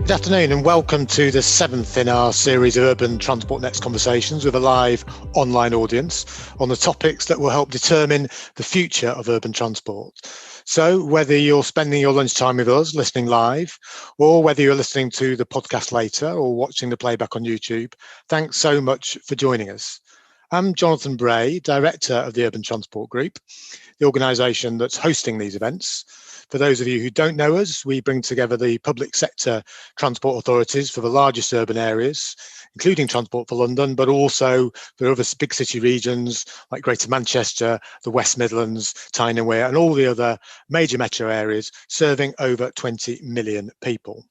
Good afternoon and welcome to the seventh in our series of Urban Transport Next Conversations with a live online audience on the topics that will help determine the future of urban transport. So whether you're spending your lunchtime with us listening live, or whether you're listening to the podcast later or watching the playback on YouTube, thanks so much for joining us. I'm Jonathan Bray, Director of the Urban Transport Group, the organisation that's hosting these events. For those of you who don't know us, we bring together the public sector transport authorities for the largest urban areas, including Transport for London, but also for other big city regions like Greater Manchester, the West Midlands, Tyne and Wear, and all the other major metro areas, serving over 20 million people.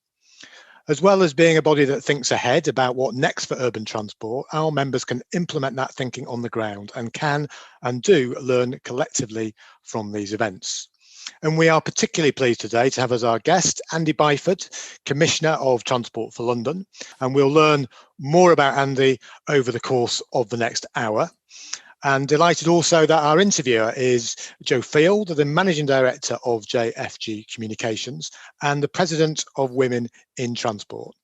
As well as being a body that thinks ahead about what next for urban transport, our members can implement that thinking on the ground and can and do learn collectively from these events. And we are particularly pleased today to have as our guest Andy Byford, Commissioner of Transport for London, and we'll learn more about Andy over the course of the next hour. And delighted also that our interviewer is Joe Field, the Managing Director of JFG Communications and the President of Women in Transport.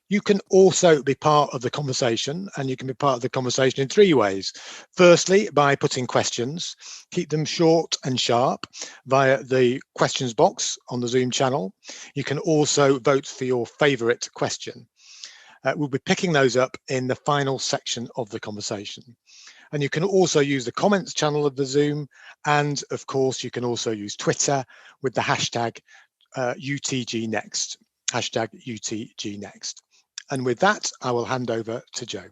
You can also be part of the conversation, and you can be part of the conversation in three ways. Firstly, by putting questions, keep them short and sharp via the questions box on the Zoom channel. You can also vote for your favourite question. We'll be picking those up in the final section of the conversation. And you can also use the comments channel of the Zoom. And of course, you can also use Twitter with the hashtag UTGNext, hashtag UTGNext. And with that, I will hand over to Joe.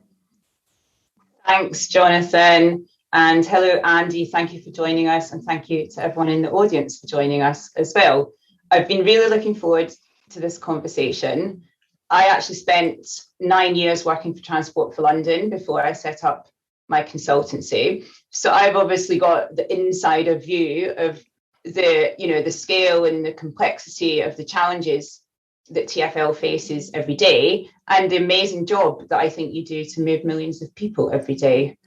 Thanks, Jonathan. And hello, Andy. Thank you for joining us. And thank you to everyone in the audience for joining us as well. I've been really looking forward to this conversation. I actually spent 9 years working for Transport for London before I set up my consultancy. So I've obviously got the insider view of the scale and the complexity of the challenges that TfL faces every day, and the amazing job that I think you do to move millions of people every day.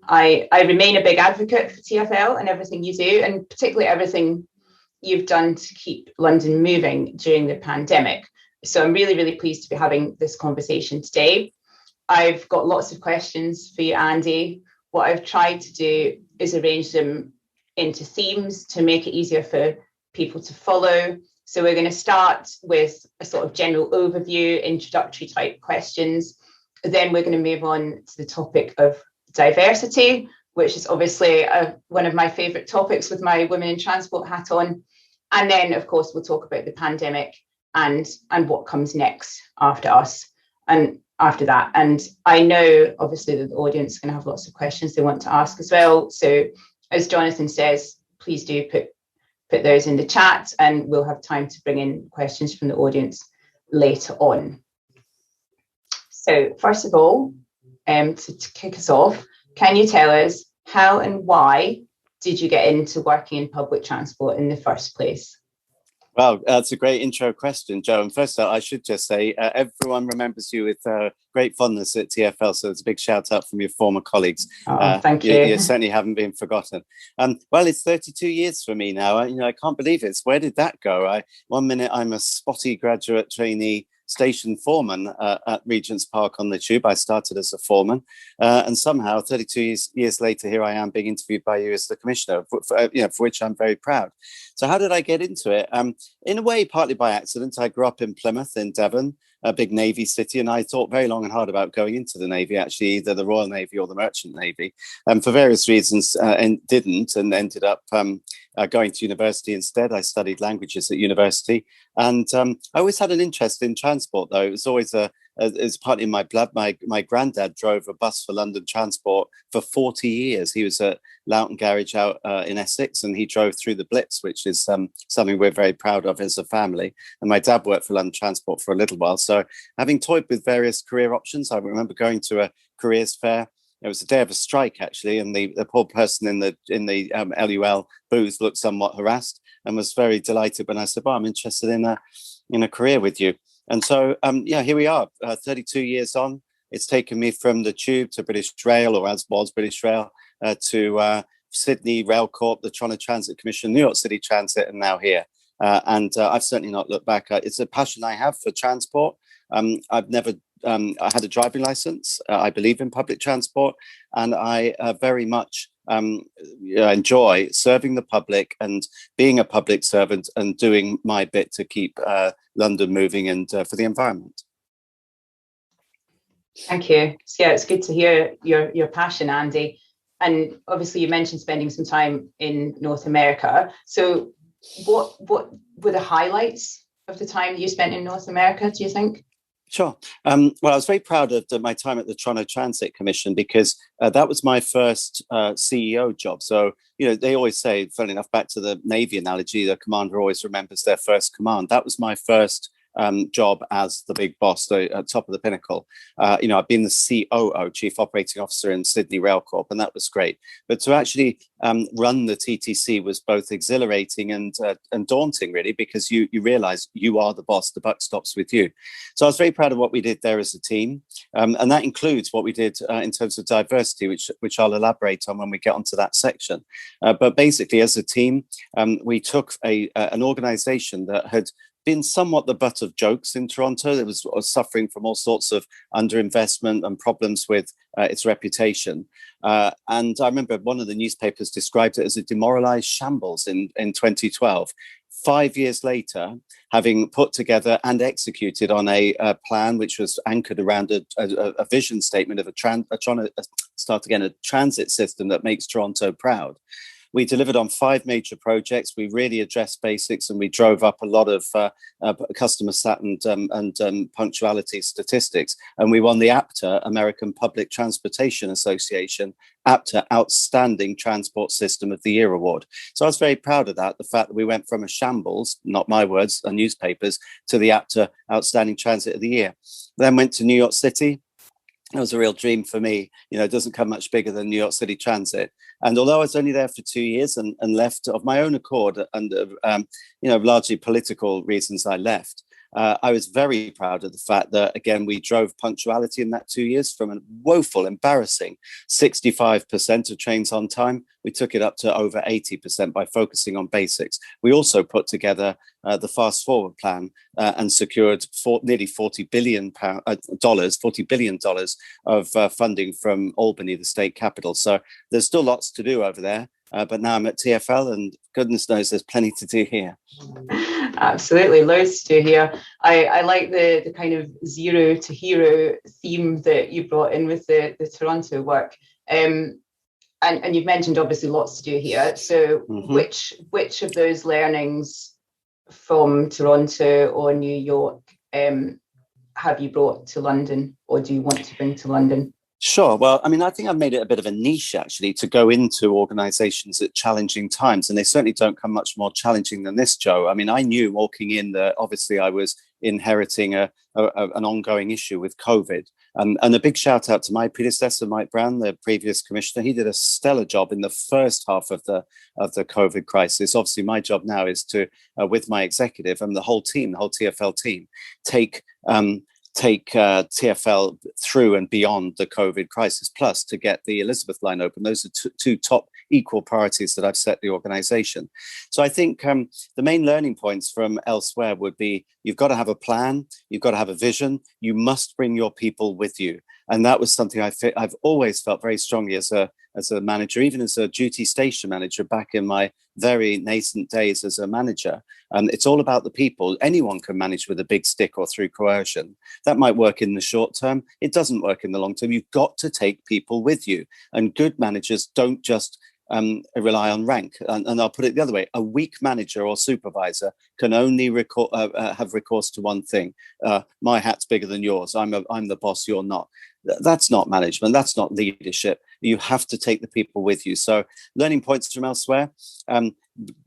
I remain a big advocate for TfL and everything you do, and particularly everything you've done to keep London moving during the pandemic. So I'm really, really pleased to be having this conversation today. I've got lots of questions for you, Andy. What I've tried to do is arrange them into themes to make it easier for people to follow. So we're going to start with a sort of general overview, introductory type questions. Then we're going to move on to the topic of diversity, which is obviously one of my favourite topics with my Women in Transport hat on. And then, of course, we'll talk about the pandemic and what comes next after us and after that. And I know, obviously, that the audience is going to have lots of questions they want to ask as well. So as Jonathan says, please do put those in the chat, and we'll have time to bring in questions from the audience later on. So first of all, to kick us off, can you tell us how and why did you get into working in public transport in the first place? Well, that's a great intro question, Joe. And first I should just say everyone remembers you with great fondness at TfL. So it's a big shout out from your former colleagues. Thank you. You certainly haven't been forgotten. Well, it's 32 years for me now. I can't believe it. Where did that go? One minute I'm a spotty graduate trainee station foreman at Regent's Park on the Tube. I started as a foreman, and somehow 32 years later, here I am being interviewed by you as the commissioner, for which I'm very proud. So how did I get into it? In a way, partly by accident. I grew up in Plymouth in Devon, a big Navy city, and I thought very long and hard about going into the Navy, actually either the Royal Navy or the Merchant Navy, for various reasons, and didn't, and ended up going to university instead. I studied languages at university, and I always had an interest in transport, though. It was always it's partly in my blood. My granddad drove a bus for London Transport for 40 years. He was at Loughton Garage out in Essex, and he drove through the Blitz, which is something we're very proud of as a family. And my dad worked for London Transport for a little while. So having toyed with various career options, I remember going to a careers fair. It was the day of a strike, actually, and the poor person in the LUL booth looked somewhat harassed and was very delighted when I said, "Well, I'm interested in a career with you." And so, here we are, 32 years on. It's taken me from the Tube to British Rail, or as was British Rail, to Sydney Rail Corp, the Toronto Transit Commission, New York City Transit, and now here. and I've certainly not looked back. It's a passion I have for transport. I've never I had a driving license. I believe in public transport, and I very much enjoy serving the public and being a public servant and doing my bit to keep London moving and for the environment. Thank you. So, yeah, it's good to hear your passion, Andy. And obviously, you mentioned spending some time in North America. So, what were the highlights of the time you spent in North America, do you think? Sure. Well, I was very proud of my time at the Toronto Transit Commission because that was my first CEO job. So, they always say, funny enough, back to the Navy analogy, the commander always remembers their first command. That was my first job as the big boss, at top of the pinnacle. I've been the COO, Chief Operating Officer in Sydney Rail Corp, and that was great. But to actually run the TTC was both exhilarating and daunting, really, because you realise you are the boss. The buck stops with you. So I was very proud of what we did there as a team, and that includes what we did in terms of diversity, which I'll elaborate on when we get onto that section. But basically, as a team, we took an organisation that had been somewhat the butt of jokes in Toronto. It was suffering from all sorts of underinvestment and problems with its reputation. And I remember one of the newspapers described it as a demoralized shambles in 2012. 5 years later, having put together and executed on a plan which was anchored around a vision statement of a transit system that makes Toronto proud. We delivered on 5 major projects. We really addressed basics, and we drove up a lot of customer sat and punctuality statistics. And we won the APTA, American Public Transportation Association, APTA Outstanding Transport System of the Year Award. So I was very proud of that, the fact that we went from a shambles, not my words, newspapers, to the APTA Outstanding Transit of the Year. Then went to New York City. It was a real dream for me. It doesn't come much bigger than New York City Transit. And although I was only there for 2 years and left of my own accord, and largely political reasons I left, I was very proud of the fact that, again, we drove punctuality in that 2 years from a woeful, embarrassing 65% of trains on time. We took it up to over 80% by focusing on basics. We also put together the Fast Forward plan and secured nearly $40 billion of funding from Albany, the state capital. So there's still lots to do over there. But now I'm at TfL, and goodness knows there's plenty to do here. Absolutely, loads to do here. I like the kind of zero to hero theme that you brought in with the Toronto work. And you've mentioned obviously lots to do here. So which of those learnings from Toronto or New York have you brought to London, or do you want to bring to London? Sure. Well, I mean, I think I've made it a bit of a niche, actually, to go into organizations at challenging times. And they certainly don't come much more challenging than this, Joe. I mean, I knew walking in that obviously I was inheriting an ongoing issue with COVID. And a big shout out to my predecessor, Mike Brown, the previous commissioner. He did a stellar job in the first half of the COVID crisis. Obviously, my job now is to, with my executive and the whole team, the whole TfL team, take TfL through and beyond the COVID crisis, plus to get the Elizabeth line open. Those are two top equal priorities that I've set the organisation. So I think the main learning points from elsewhere would be you've got to have a plan, you've got to have a vision, you must bring your people with you. And that was something I've always felt very strongly as a manager, even as a duty station manager back in my very nascent days as a manager. It's all about the people. Anyone can manage with a big stick or through coercion. That might work in the short term. It doesn't work in the long term. You've got to take people with you. And good managers don't just rely on rank. And I'll put it the other way. A weak manager or supervisor can only have recourse to one thing. My hat's bigger than yours. I'm the boss, you're not. That's not management. That's not leadership. You have to take the people with you. So learning points from elsewhere,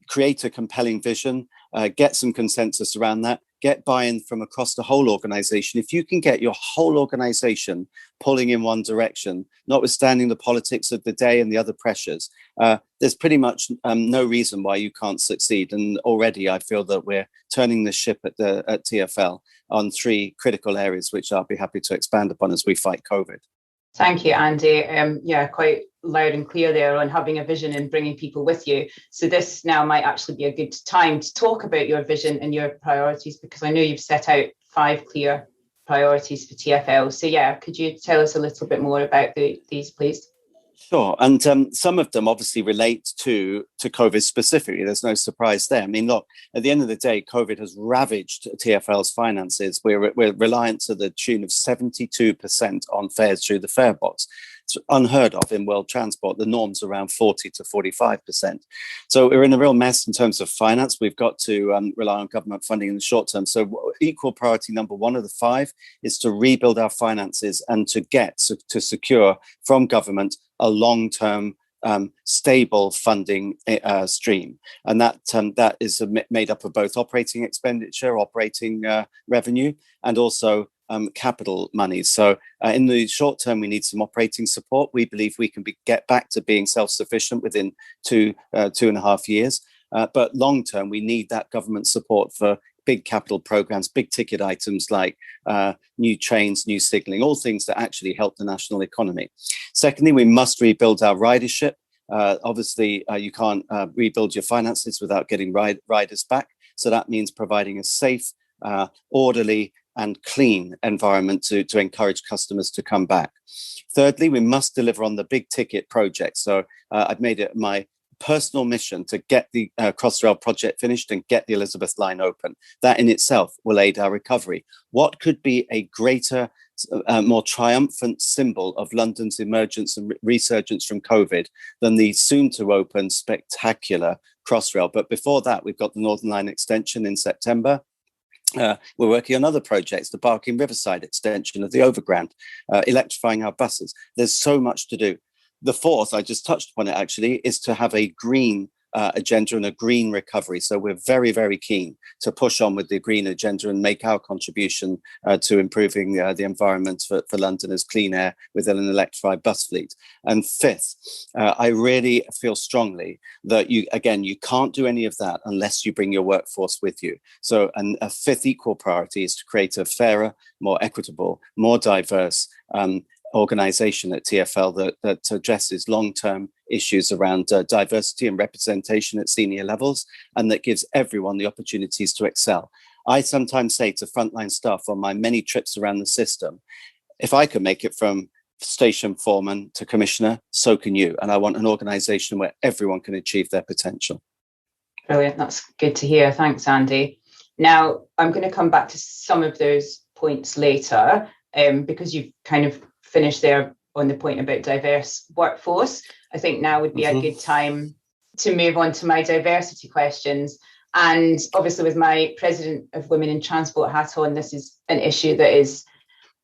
create a compelling vision, get some consensus around that, get buy-in from across the whole organization. If you can get your whole organization pulling in one direction, notwithstanding the politics of the day and the other pressures, there's pretty much no reason why you can't succeed. And already I feel that we're turning the ship at TfL on 3 critical areas, which I'll be happy to expand upon as we fight COVID. Thank you, Andy. Yeah, quite loud and clear there on having a vision and bringing people with you. So this now might actually be a good time to talk about your vision and your priorities, because I know you've set out 5 clear priorities for TfL. So yeah, could you tell us a little bit more about these, please? Sure. And some of them obviously relate to COVID specifically. There's no surprise there. I mean, look, at the end of the day, COVID has ravaged TfL's finances. We're reliant to the tune of 72% on fares through the fare box. It's unheard of in world transport. The norm's around 40 to 45%. So we're in a real mess in terms of finance. We've got to rely on government funding in the short term. So equal priority number 1 of the 5 is to rebuild our finances and to secure from government a long-term stable funding stream. And that is made up of both operating expenditure, operating revenue, and also capital money. So in the short term, we need some operating support. We believe we can get back to being self-sufficient within 2.5 years. But long term, we need that government support for big capital programs, big ticket items like new trains, new signalling, all things that actually help the national economy. Secondly, we must rebuild our ridership. Obviously, you can't rebuild your finances without getting riders back. So that means providing a safe, orderly and clean environment to encourage customers to come back. Thirdly, we must deliver on the big ticket projects. So I've made it my personal mission to get the Crossrail project finished and get the Elizabeth line open. That in itself will aid our recovery. What could be a greater, more triumphant symbol of London's emergence and resurgence from COVID than the soon to open spectacular Crossrail? But before that, we've got the Northern Line extension in September. We're working on other projects, the Barking Riverside extension of the Overground, electrifying our buses. There's so much to do. The fourth, I just touched upon it actually, is to have a green agenda and a green recovery. So we're very, very keen to push on with the green agenda and make our contribution to improving the environment for London as clean air with an electrified bus fleet. And fifth, I really feel strongly that you can't do any of that unless you bring your workforce with you. So a fifth equal priority is to create a fairer, more equitable, more diverse organisation at TfL that addresses long-term issues around diversity and representation at senior levels, and that gives everyone the opportunities to excel. I sometimes say to frontline staff on my many trips around the system, if I can make it from station foreman to commissioner, so can you. And I want an organisation where everyone can achieve their potential. Brilliant. That's good to hear. Thanks, Andy. Now, I'm going to come back to some of those points later, because you've kind of finished there on the point about diverse workforce. I think now would be a good time to move on to my diversity questions. And obviously with my President of Women in Transport hat on, this is an issue that is,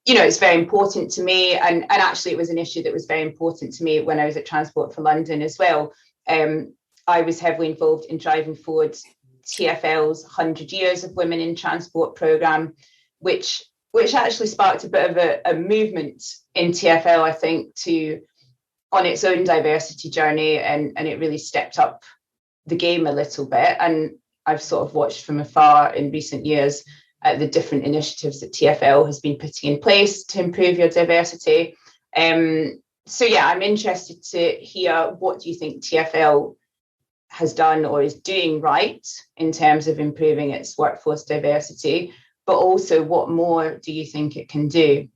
it's very important to me. And actually it was an issue that was very important to me when I was at Transport for London as well. I was heavily involved in driving forward TfL's 100 Years of Women in Transport programme, which actually sparked a bit of a movement in TfL, I think, on its own diversity journey, and it really stepped up the game a little bit. And I've sort of watched from afar in recent years at the different initiatives that TfL has been putting in place to improve your diversity. So yeah, I'm interested to hear, what do you think TfL has done or is doing right in terms of improving its workforce diversity? But also, what more do you think it can do?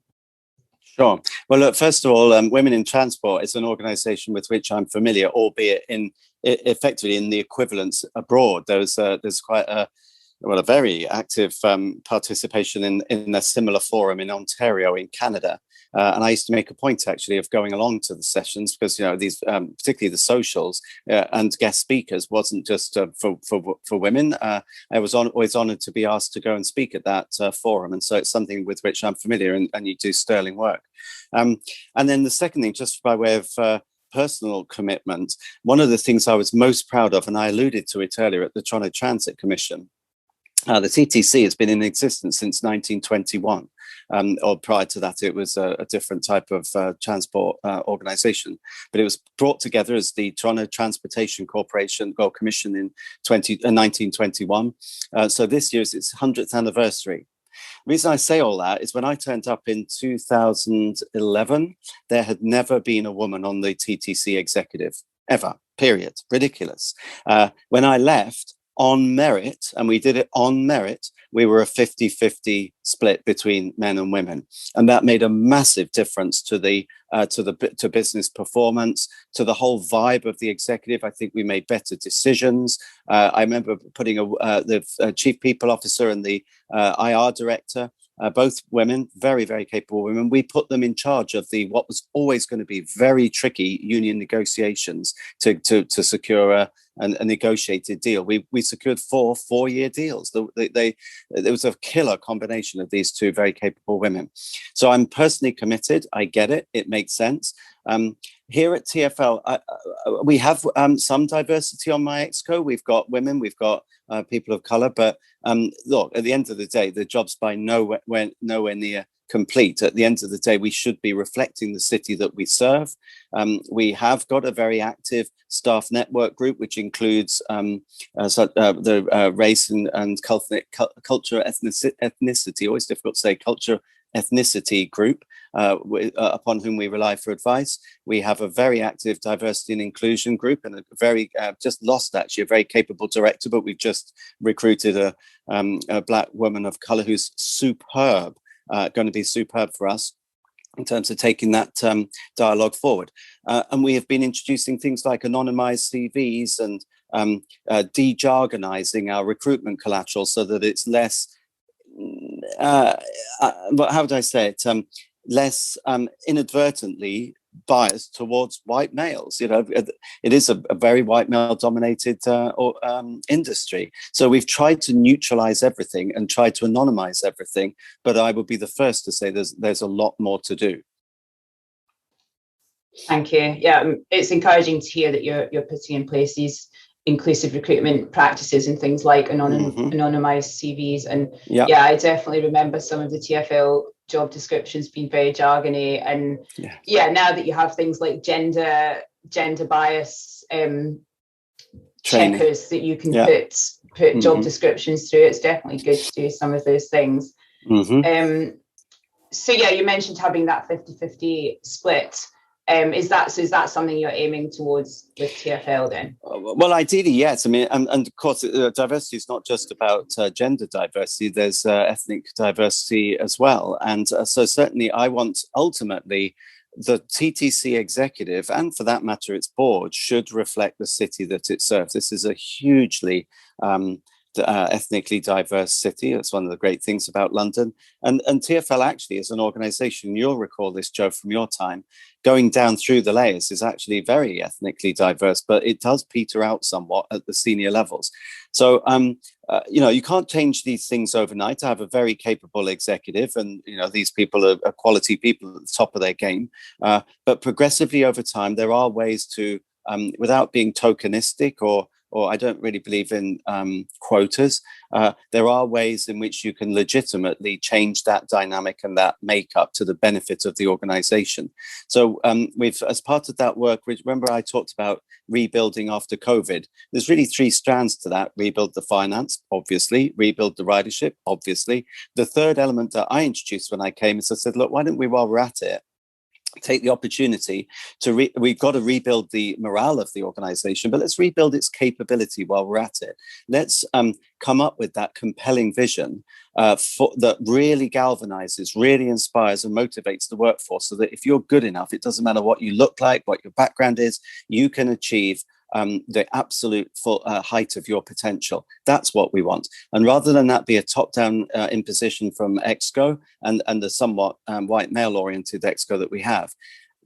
Sure. Well, look, first of all, Women in Transport is an organisation with which I'm familiar, albeit effectively in the equivalents abroad. There's quite a very active participation in a similar forum in Ontario, in Canada. And I used to make a point, actually, of going along to the sessions because, these, particularly the socials and guest speakers, wasn't just for women. I was always honoured to be asked to go and speak at that forum. And so it's something with which I'm familiar, and you do sterling work. And then the second thing, just by way of personal commitment, one of the things I was most proud of, and I alluded to it earlier at the Toronto Transit Commission, the TTC has been in existence since 1921, or prior to that, it was a different type of transport organisation. But it was brought together as the Toronto Transportation Corporation Commission in 1921. So this year is its 100th anniversary. The reason I say all that is when I turned up in 2011, there had never been a woman on the TTC executive, ever, period. Ridiculous. When I left, on merit, and we did it on merit, we were a 50-50 split between men and women. And that made a massive difference to business performance, to the whole vibe of the executive. I think we made better decisions. I remember putting the chief people officer and the IR director, both women, very, very capable women. We put them in charge of what was always going to be very tricky union negotiations to secure a negotiated deal. We secured four-year deals. There was a killer combination of these two very capable women. So I'm personally committed. I get it. It makes sense. Here at TfL, we have some diversity on my exco. We've got women, we've got people of colour, but look, at the end of the day, the job's by nowhere near complete. At the end of the day, we should be reflecting the city that we serve. We have got a very active staff network group, which includes the race and culture, ethnicity, always difficult to say, culture, ethnicity group, upon whom we rely for advice. We have a very active diversity and inclusion group, and a very just lost actually a very capable director, but we've just recruited a black woman of colour who's superb, going to be superb for us in terms of taking that dialogue forward. And we have been introducing things like anonymized CVs and de-jargonizing our recruitment collateral so that it's less but how would I say it? Less inadvertently biased towards white males. You know, it is a very white male dominated industry. So we've tried to neutralize everything and tried to anonymize everything. But I would be the first to say there's a lot more to do. Thank you. Yeah, it's encouraging to hear that you're putting in place these inclusive recruitment practices and things like anonymized CVs. And yeah, I definitely remember some of the TfL job descriptions being very jargony. And now that you have things like gender bias checkers that you can put job descriptions through, it's definitely good to do some of those things. So yeah, you mentioned having that 50-50 split. Is that something you're aiming towards with TfL then? Well, ideally, yes. I mean, and of course, diversity is not just about gender diversity. There's ethnic diversity as well. And so certainly I want ultimately the TTC executive, and for that matter, its board, should reflect the city that it serves. This is a hugely ethnically diverse city. That's one of the great things about London. And TfL actually is an organisation, you'll recall this, Joe, from your time, going down through the layers is actually very ethnically diverse, but it does peter out somewhat at the senior levels. So, you can't change these things overnight. I have a very capable executive, and, these people are quality people at the top of their game. But progressively over time, there are ways to, without being tokenistic or I don't really believe in quotas. There are ways in which you can legitimately change that dynamic and that makeup to the benefit of the organization. So we've, as part of that work, remember I talked about rebuilding after COVID. There's really three strands to that. Rebuild the finance, obviously. Rebuild the ridership, obviously. The third element that I introduced when I came is I said, look, why don't we, while we're at it, take the opportunity to we've got to rebuild the morale of the organization, but let's rebuild its capability while we're at it. Let's come up with that compelling vision that really galvanizes, really inspires and motivates the workforce, so that if you're good enough, it doesn't matter what you look like, what your background is, you can achieve the absolute full height of your potential. That's what we want. And rather than that be a top-down imposition from EXCO and the somewhat white male-oriented EXCO that we have,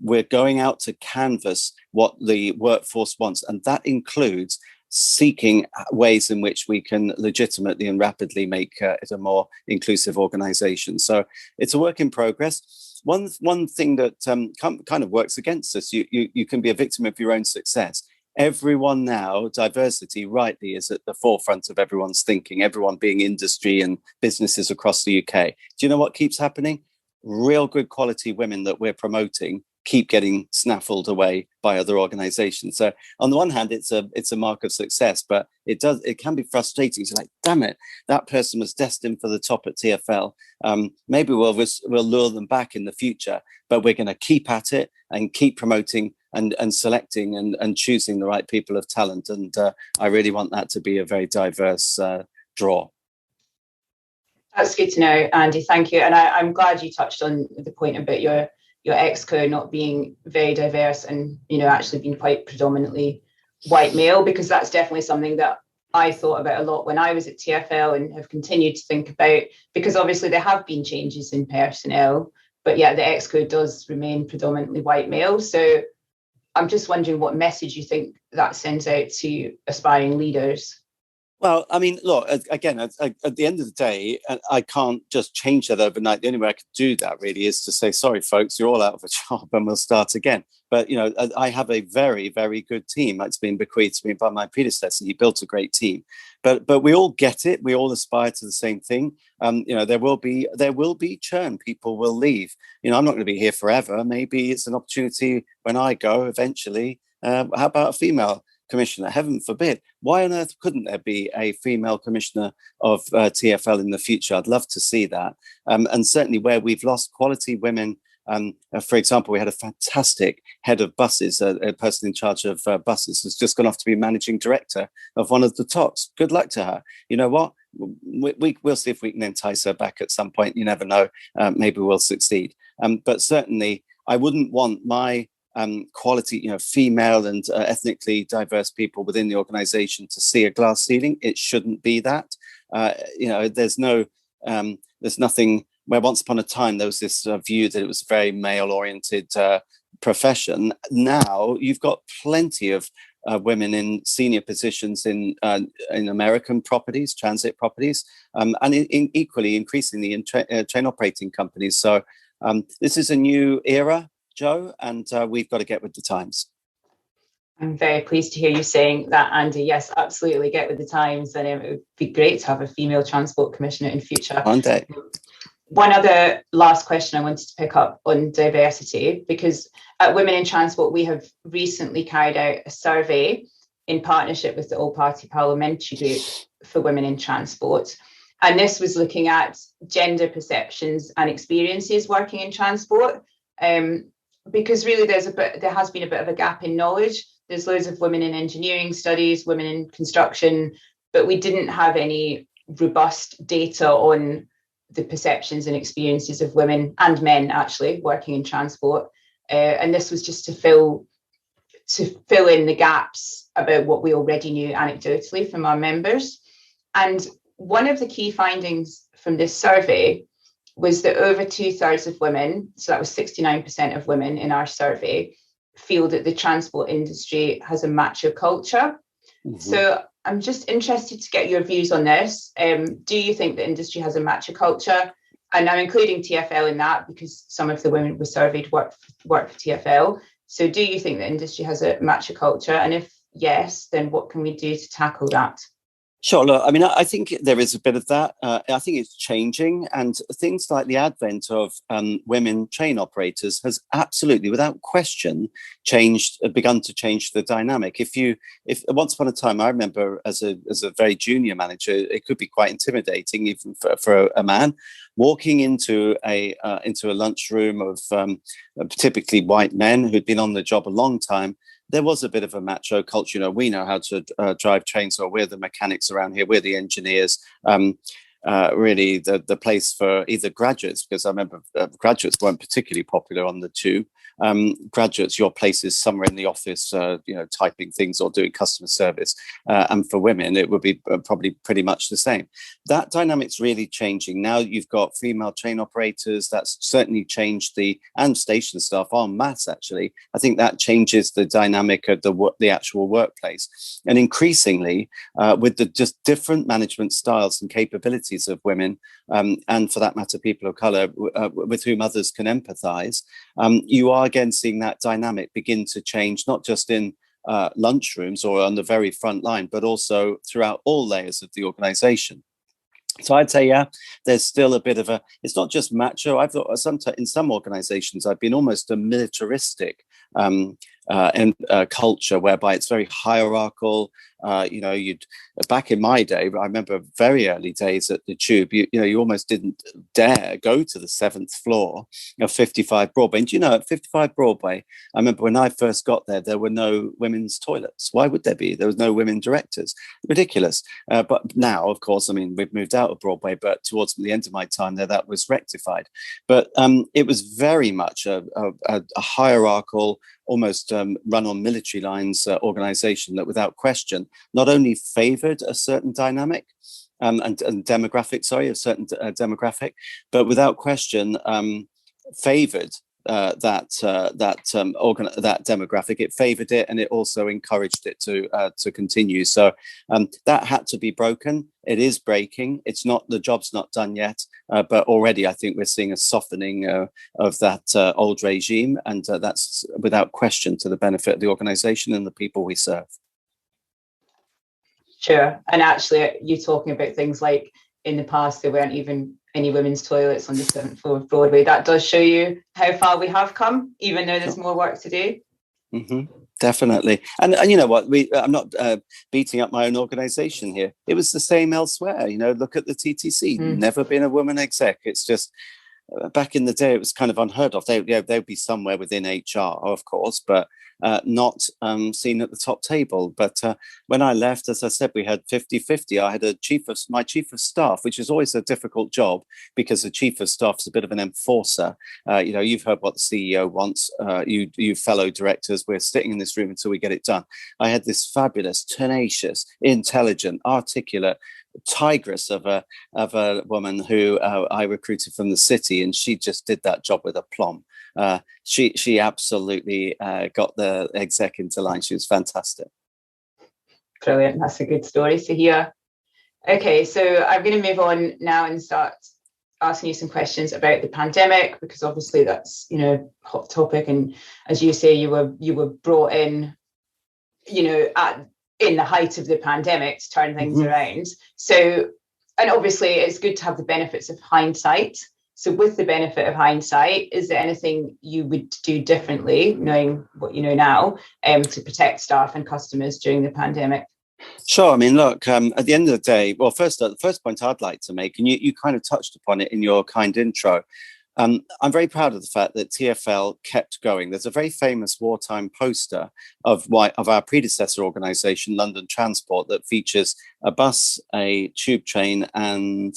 we're going out to canvas what the workforce wants. And that includes seeking ways in which we can legitimately and rapidly make it a more inclusive organization. So it's a work in progress. One thing that kind of works against us, you can be a victim of your own success. Everyone now, diversity rightly is at the forefront of everyone's thinking, everyone being industry and businesses across the UK. Do you know what keeps happening? Real good quality women that we're promoting keep getting snaffled away by other organizations. So on the one hand, it's a mark of success, but it can be frustrating. It's like, damn it, that person was destined for the top at TfL. Maybe we'll lure them back in the future, but we're going to keep at it and keep promoting and selecting and choosing the right people of talent. And I really want that to be a very diverse draw. That's good to know, Andy. Thank you. And I'm glad you touched on the point about your exco not being very diverse and, actually being quite predominantly white male, because that's definitely something that I thought about a lot when I was at TfL and have continued to think about, because obviously there have been changes in personnel, but yeah, the exco does remain predominantly white male. So I'm just wondering what message you think that sends out to aspiring leaders. Well, I mean, look, again, at the end of the day, I can't just change that overnight. The only way I could do that really is to say, sorry, folks, you're all out of a job and we'll start again. But, I have a very, very good team that's been bequeathed to me by my predecessor. He built a great team. But we all get it. We all aspire to the same thing. There will be churn. People will leave. I'm not going to be here forever. Maybe it's an opportunity when I go eventually. How about a female commissioner? Heaven forbid. Why on earth couldn't there be a female commissioner of TfL in the future? I'd love to see that. And certainly where we've lost quality women, for example, we had a fantastic head of buses, a person in charge of buses, who's just gone off to be managing director of one of the TOCs. Good luck to her. You know what? We'll see if we can entice her back at some point. You never know. Maybe we'll succeed. But certainly, I wouldn't want my quality, female and ethnically diverse people within the organization to see a glass ceiling. It shouldn't be that. There's nothing where once upon a time there was this view that it was a very male-oriented profession. Now you've got plenty of women in senior positions in American properties, transit properties, and equally increasingly in train operating companies. So this is a new era, Joe, and we've got to get with the times. I'm very pleased to hear you saying that, Andy. Yes, absolutely, get with the times, and it would be great to have a female transport commissioner in future. One day. One other last question I wanted to pick up on diversity, because at Women in Transport, we have recently carried out a survey in partnership with the All-Party Parliamentary Group for Women in Transport. And this was looking at gender perceptions and experiences working in transport. Because really there has been a bit of a gap in knowledge. There's loads of women in engineering studies, women in construction, but we didn't have any robust data on the perceptions and experiences of women and men actually working in transport. And this was just to fill in the gaps about what we already knew anecdotally from our members. And one of the key findings from this survey was that over 2/3 of women, so that was 69% of women in our survey, feel that the transport industry has a macho culture. Mm-hmm. So I'm just interested to get your views on this. Do you think the industry has a macho culture? And I'm including TfL in that because some of the women we surveyed work for TfL. So do you think the industry has a macho culture? And if yes, then what can we do to tackle that? Sure. Look, I mean, I think there is a bit of that. I think it's changing, and things like the advent of women train operators has absolutely, without question, begun to change the dynamic. If once upon a time, I remember as a very junior manager, it could be quite intimidating, even for a man, walking into a lunchroom of typically white men who'd been on the job a long time. There was a bit of a macho culture. We know how to drive trains, or we're the mechanics around here, we're the engineers. Really the place for either graduates, because I remember graduates weren't particularly popular on the tube. Graduates, your place is somewhere in the office, typing things or doing customer service. And for women, it would be probably pretty much the same. That dynamic's really changing. Now you've got female train operators. That's certainly changed and station staff en masse, actually. I think that changes the dynamic of the actual workplace. And increasingly, with the just different management styles and capabilities of women, and for that matter, people of colour, with whom others can empathise, you are again seeing that dynamic begin to change, not just in lunchrooms or on the very front line, but also throughout all layers of the organisation. So I'd say, yeah, there's still a bit of a, it's not just macho. I've thought sometimes in some organizations, I've been almost a militaristic culture whereby it's very hierarchical. Back in my day, I remember very early days at the Tube, you almost didn't dare go to the 7th floor of 55 Broadway. And at 55 Broadway, I remember when I first got there were no women's toilets. Why would there be? There was no women directors. Ridiculous. But now, of course, we've moved out of Broadway, but towards the end of my time there, that was rectified. But it was very much a hierarchical, almost run on military lines organization that without question not only favored a certain dynamic and demographic, a certain demographic, but without question favored that demographic. It favored it, and it also encouraged it to continue. So that had to be broken. It is breaking. The job's not done yet, but already I think we're seeing a softening of that old regime, and that's without question to the benefit of the organisation and the people we serve. Sure, and actually, you talking about things like in the past there weren't even any women's toilets on the 7th floor of Broadway. That does show you how far we have come, even though there's more work to do. Mm-hmm. Definitely. And you know what, I'm not beating up my own organisation here. It was the same elsewhere. Look at the TTC. Never been a woman exec. It's just back in the day, it was kind of unheard of. They'd be somewhere within HR, of course, but not seen at the top table. But when I left, as I said, we had 50-50. I had my chief of staff, which is always a difficult job because the chief of staff is a bit of an enforcer. You've heard what the CEO wants. You fellow directors, we're sitting in this room until we get it done. I had this fabulous, tenacious, intelligent, articulate tigress of a woman who I recruited from the city, and she just did that job with aplomb. She absolutely got the exec into line. She was fantastic. Brilliant. That's a good story to hear. Okay, so I'm going to move on now and start asking you some questions about the pandemic, because obviously that's hot topic, and as you say, you were brought in in the height of the pandemic to turn things around. So, and obviously it's good to have the benefits of hindsight. So with the benefit of hindsight, is there anything you would do differently, knowing what you know now, to protect staff and customers during the pandemic? Sure. Look, at the end of the day, well, the first point I'd like to make, and you kind of touched upon it in your kind intro, I'm very proud of the fact that TfL kept going. There's a very famous wartime poster of our predecessor organisation, London Transport, that features a bus, a tube train, and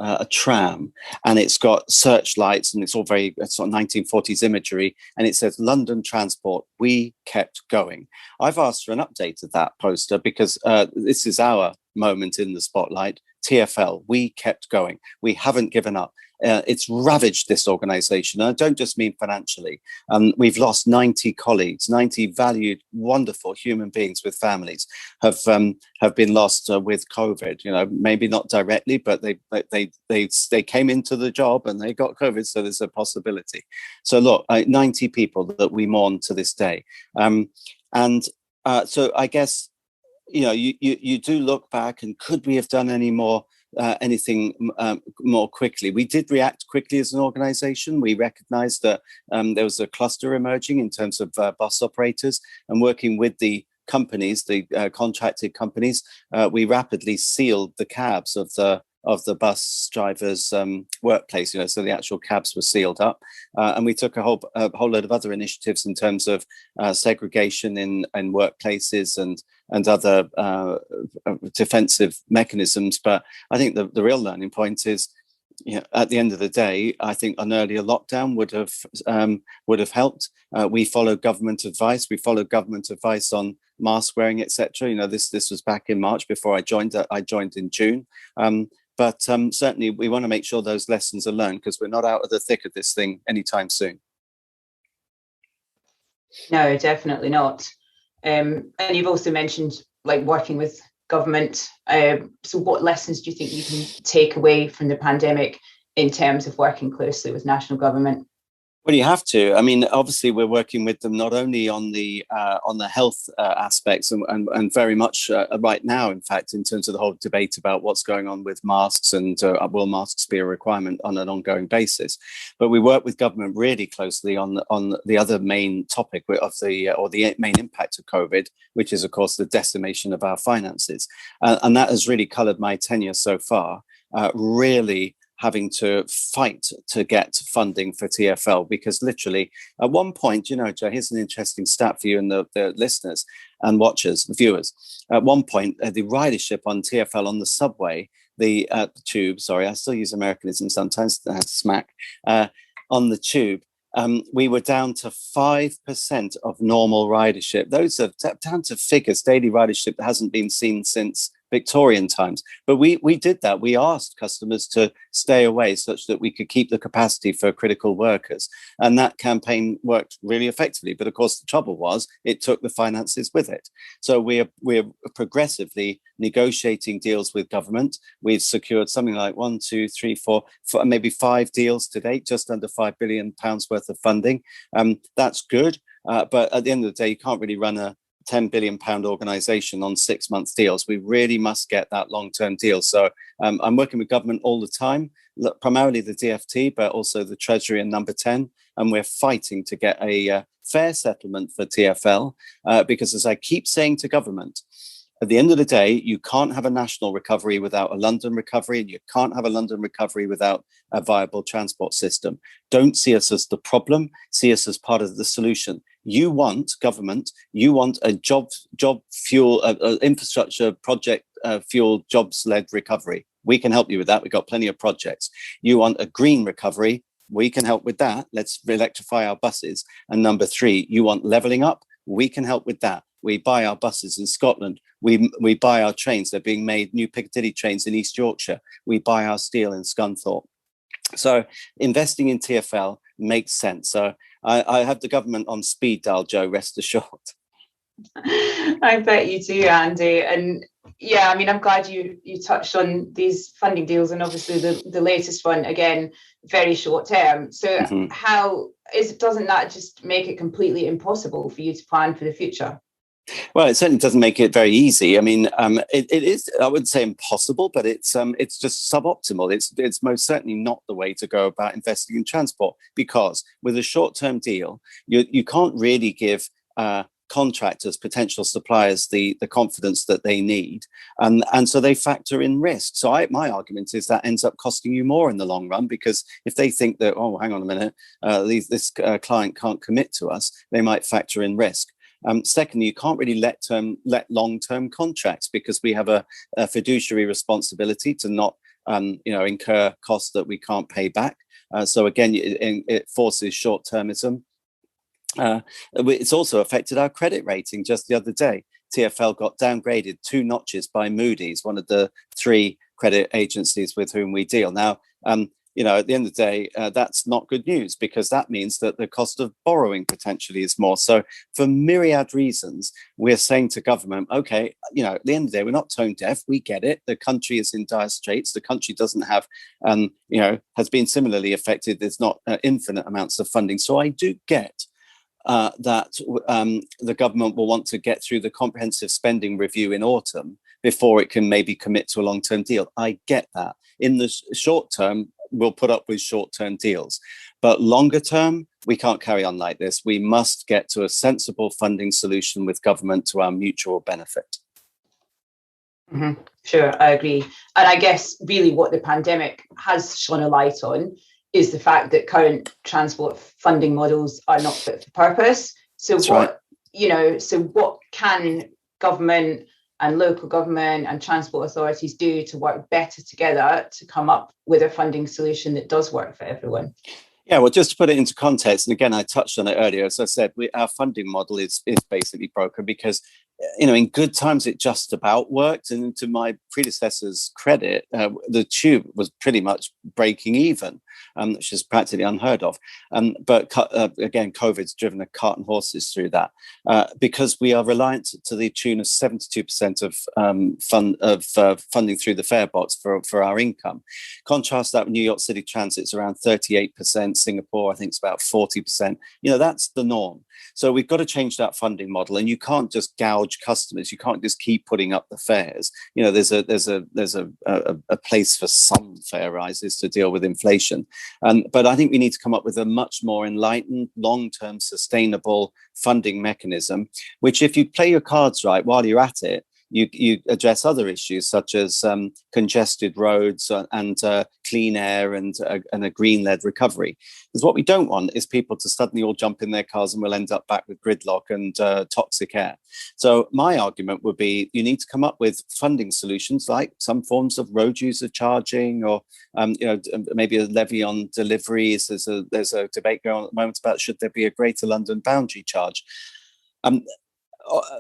a tram, and it's got searchlights, and it's sort of 1940s imagery, and it says London Transport, we kept going. I've asked for an update of that poster because this is our moment in the spotlight. TfL, we kept going. We haven't given up. It's ravaged this organisation. And I don't just mean financially. We've lost 90 colleagues, 90 valued, wonderful human beings with families have been lost with COVID. Maybe not directly, but they came into the job and they got COVID, so there's a possibility. So look, 90 people that we mourn to this day, so I guess you do look back, and could we have done anything more quickly? We did react quickly as an organisation. We recognised that there was a cluster emerging in terms of bus operators, and working with the companies, the contracted companies, we rapidly sealed the cabs of the bus drivers' workplace. So the actual cabs were sealed up, and we took a whole load of other initiatives in terms of segregation in workplaces and other defensive mechanisms. But I think the real learning point is, at the end of the day, I think an earlier lockdown would have helped. We followed government advice. We followed government advice on mask wearing, etc. This was back in March before I joined. I joined in June. But certainly we want to make sure those lessons are learned, because we're not out of the thick of this thing anytime soon. No, definitely not. And you've also mentioned working with government. So what lessons do you think you can take away from the pandemic in terms of working closely with national government? Well, you have to. I mean, obviously, we're working with them not only on the health aspects, and very much right now, in fact, in terms of the whole debate about what's going on with masks and will masks be a requirement on an ongoing basis. But we work with government really closely on the other main topic of the main impact of COVID, which is, of course, the decimation of our finances, and that has really coloured my tenure so far. Really having to fight to get funding for TfL, because literally at one point, Joe, here's an interesting stat for you and the listeners and watchers, the viewers. At one point, the ridership on TfL on the subway, the tube, sorry, I still use Americanism sometimes, smack, on the tube, we were down to 5% of normal ridership. Those are down to figures, daily ridership that hasn't been seen since Victorian times. But we did that. We asked customers to stay away such that we could keep the capacity for critical workers. And that campaign worked really effectively. But of course, the trouble was it took the finances with it. So we're progressively negotiating deals with government. We've secured something like 1, 2, 3, 4, maybe 5 deals to date, just under £5 billion worth of funding. That's good. But at the end of the day, you can't really run a £10 billion organisation on 6 month deals. We really must get that long-term deal. So I'm working with government all the time, primarily the DfT, but also the Treasury and Number 10. And we're fighting to get a fair settlement for TfL, because as I keep saying to government, at the end of the day, you can't have a national recovery without a London recovery, and you can't have a London recovery without a viable transport system. Don't see us as the problem, see us as part of the solution. You want government, you want a job fuel, infrastructure project fuel jobs-led recovery. We can help you with that. We've got plenty of projects. You want a green recovery. We can help with that. Let's electrify our buses. And number 3, you want levelling up. We can help with that. We buy our buses in Scotland. We buy our trains. They're being made, new Piccadilly trains in East Yorkshire. We buy our steel in Scunthorpe. So investing in TfL makes sense. So I have the government on speed dial, Joe, rest assured. I bet you do, Andy. And yeah, I mean, I'm glad you touched on these funding deals, and obviously the latest one, again, very short term. So doesn't that just make it completely impossible for you to plan for the future? Well, it certainly doesn't make it very easy. I mean, it is, I wouldn't say impossible, but it's just suboptimal. It's most certainly not the way to go about investing in transport, because with a short-term deal, you can't really give contractors, potential suppliers, the confidence that they need, and so they factor in risk. So my argument is that ends up costing you more in the long run, because if they think that, oh, hang on a minute, this client can't commit to us, they might factor in risk. Secondly, you can't really let long-term contracts, because we have a fiduciary responsibility to not incur costs that we can't pay back. So again, it forces short-termism. It's also affected our credit rating. Just the other day, TfL got downgraded 2 notches by Moody's, one of the 3 credit agencies with whom we deal. Now, at the end of the day, that's not good news, because that means that the cost of borrowing potentially is more. So for myriad reasons, we're saying to government, okay, at the end of the day, we're not tone deaf. We get it. The country is in dire straits. The country doesn't have, has been similarly affected. There's not infinite amounts of funding. So I do get that the government will want to get through the comprehensive spending review in autumn before it can maybe commit to a long-term deal. I get that. In the short term, we'll put up with short-term deals. But longer term, we can't carry on like this. We must get to a sensible funding solution with government to our mutual benefit. Mm-hmm. Sure, I agree. And I guess really what the pandemic has shone a light on is the fact that current transport funding models are not fit for purpose. So what can government and local government and transport authorities do to work better together to come up with a funding solution that does work for everyone? Yeah, well, just to put it into context, and again, I touched on it earlier, as I said, our funding model is basically broken because, in good times, it just about worked. And to my predecessor's credit, the tube was pretty much breaking even. which is practically unheard of. But again, COVID's driven a cart and horses through that because we are reliant to the tune of 72% of funding through the fare box for our income. Contrast that with New York City Transit's around 38%, Singapore, I think it's about 40%. That's the norm. So we've got to change that funding model, and you can't just gouge customers. You can't just keep putting up the fares. There's a place for some fare rises to deal with inflation. But I think we need to come up with a much more enlightened, long-term, sustainable funding mechanism, which if you play your cards right while you're at it, you address other issues such as congested roads and clean air and a green-led recovery. Because what we don't want is people to suddenly all jump in their cars and we'll end up back with gridlock and toxic air. So my argument would be you need to come up with funding solutions like some forms of road user charging or maybe a levy on deliveries. There's a debate going on at the moment about should there be a Greater London boundary charge.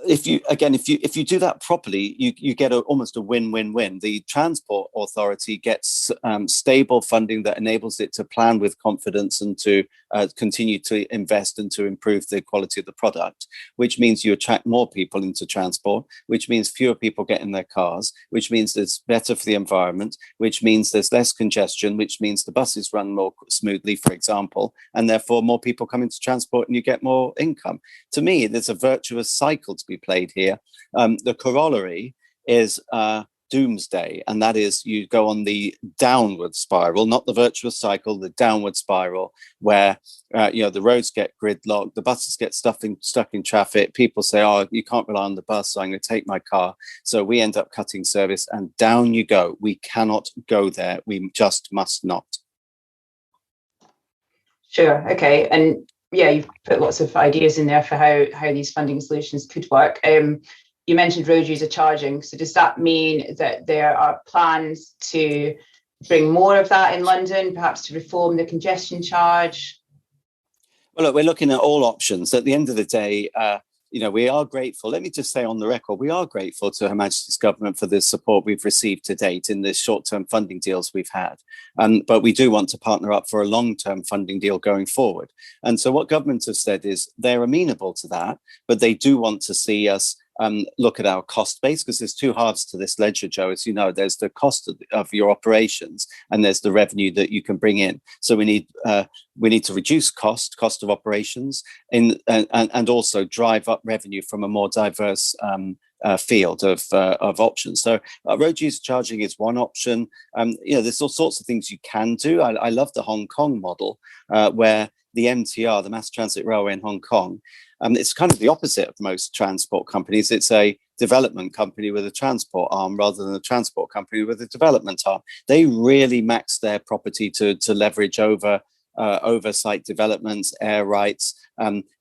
If you do that properly, you get almost a win-win-win. The Transport Authority gets stable funding that enables it to plan with confidence and to continue to invest and to improve the quality of the product, which means you attract more people into transport, which means fewer people get in their cars, which means it's better for the environment, which means there's less congestion, which means the buses run more smoothly, for example, and therefore more people come into transport and you get more income. To me, there's a virtuous cycle to be played here. The corollary is doomsday, and that is you go on the downward spiral, not the virtuous cycle, the downward spiral, where the roads get gridlocked, the buses get stuck in traffic. People say, "Oh, you can't rely on the bus, so I'm going to take my car." So we end up cutting service, and down you go. We cannot go there. We just must not. Sure. Okay. And yeah, you've put lots of ideas in there for how these funding solutions could work. You mentioned road user charging. So does that mean that there are plans to bring more of that in London, perhaps to reform the congestion charge? Well, look, we're looking at all options. At the end of the day, we are grateful. Let me just say on the record, we are grateful to Her Majesty's government for the support we've received to date in the short-term funding deals we've had. But we do want to partner up for a long-term funding deal going forward. And so what government have said is they're amenable to that, but they do want to see us look at our cost base, because there's two halves to this ledger, Joe. As you know, there's the cost of your operations and there's the revenue that you can bring in. So we need to reduce cost of operations and also drive up revenue from a more diverse field of options. So road user charging is one option. There's all sorts of things you can do. I love the Hong Kong model where the MTR, the Mass Transit Railway in Hong Kong, it's kind of the opposite of most transport companies. It's a development company with a transport arm rather than a transport company with a development arm. They really max their property to leverage over oversight developments, air rights.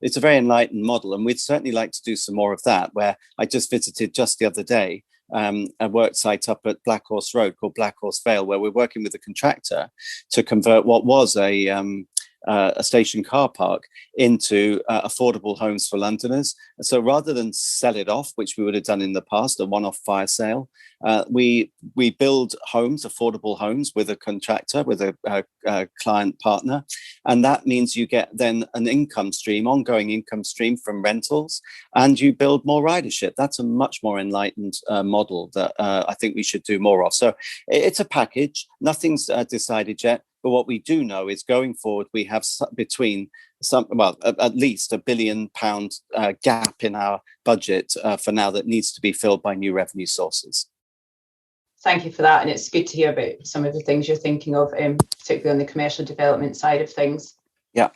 It's a very enlightened model, and we'd certainly like to do some more of that, where I just visited just the other day a work site up at Black Horse Road called Black Horse Vale, where we're working with a contractor to convert what was a station car park into affordable homes for Londoners. So rather than sell it off, which we would have done in the past, a one-off fire sale, we build homes, affordable homes, with a contractor, with a client partner, and that means you get then an income stream, ongoing income stream from rentals, and you build more ridership. That's a much more enlightened model that I think we should do more of. So it's a package. Nothing's decided yet. But what we do know is going forward, we have at least £1 billion gap in our budget for now that needs to be filled by new revenue sources. Thank you for that. And it's good to hear about some of the things you're thinking of, particularly on the commercial development side of things. Yeah.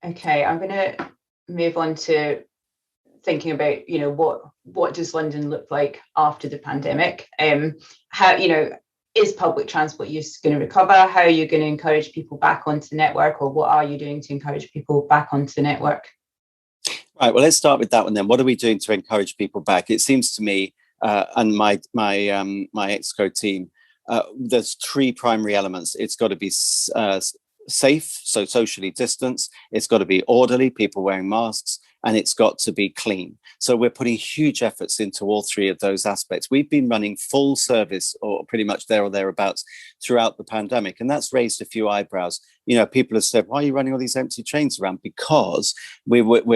Okay, I'm going to move on to thinking about, what does London look like after the pandemic? Is public transport use going to recover? How are you going to encourage people back onto the network, or what are you doing to encourage people back onto the network? Right. Well, let's start with that one then. What are we doing to encourage people back? It seems to me, and my Exco team, there's three primary elements. It's got to be safe, so socially distanced. It's got to be orderly, people wearing masks, and it's got to be clean. So we're putting huge efforts into all three of those aspects. We've been running full service, or pretty much there or thereabouts, throughout the pandemic, and that's raised a few eyebrows. People have said, why are you running all these empty trains around? Because we want